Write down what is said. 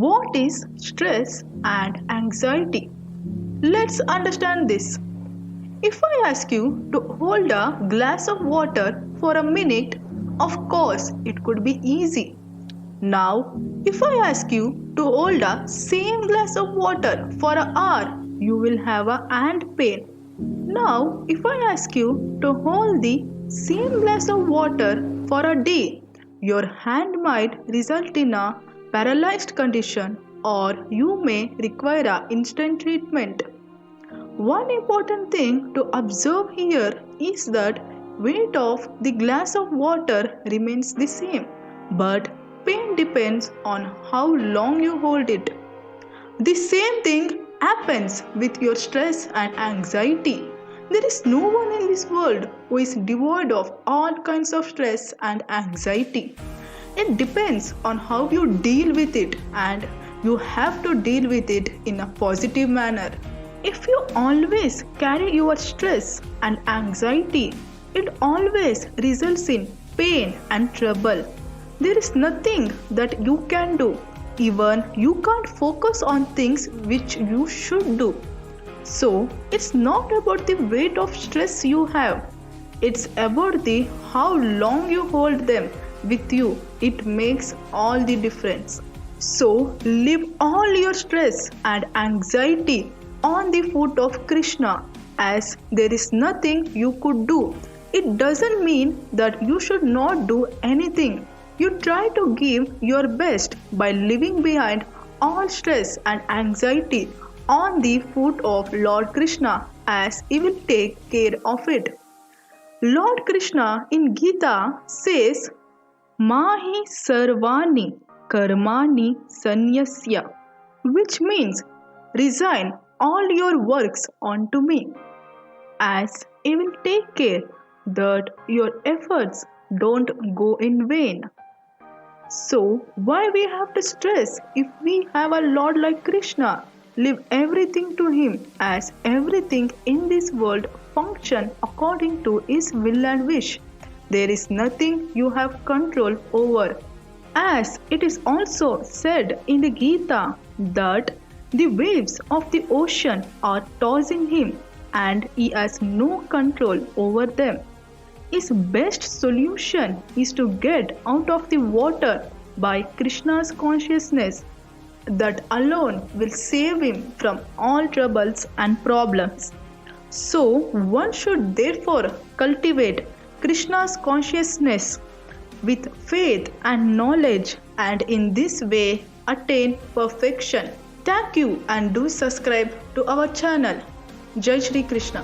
What is stress and anxiety? Let's understand this. If I ask you to hold a glass of water for a minute, of course it could be easy. Now, if I ask you to hold a same glass of water for an hour, you will have a hand pain. Now, if I ask you to hold the same glass of water for a day, your hand might result in a paralyzed condition or you may require a instant treatment. One important thing to observe here is that weight of the glass of water remains the same, but pain depends on how long you hold it. The same thing happens with your stress and anxiety. There is no one in this world who is devoid of all kinds of stress and anxiety. It depends on how you deal with it, and you have to deal with it in a positive manner. If you always carry your stress and anxiety, it always results in pain and trouble. There is nothing that you can do. Even you can't focus on things which you should do. So, it's not about the weight of stress you have. It's about the how long you hold them with you. It makes all the difference. So, leave all your stress and anxiety on the foot of Krishna, as there is nothing you could do. It doesn't mean that you should not do anything. You try to give your best by leaving behind all stress and anxiety on the foot of Lord Krishna, as he will take care of it. Lord Krishna in Gita says, Mahi Sarvani Karmani Sanyasya, which means resign all your works unto me, as he will take care that your efforts don't go in vain. So, why we have to stress if we have a Lord like Krishna? Leave everything to him, as everything in this world function according to his will and wish. There is nothing you have control over. As it is also said in the Gita that the waves of the ocean are tossing him and he has no control over them. His best solution is to get out of the water by Krishna's consciousness. That alone will save him from all troubles and problems. So, one should therefore cultivate Krishna's consciousness with faith and knowledge, and in this way attain perfection. Thank you and do subscribe to our channel. Jai Shri Krishna.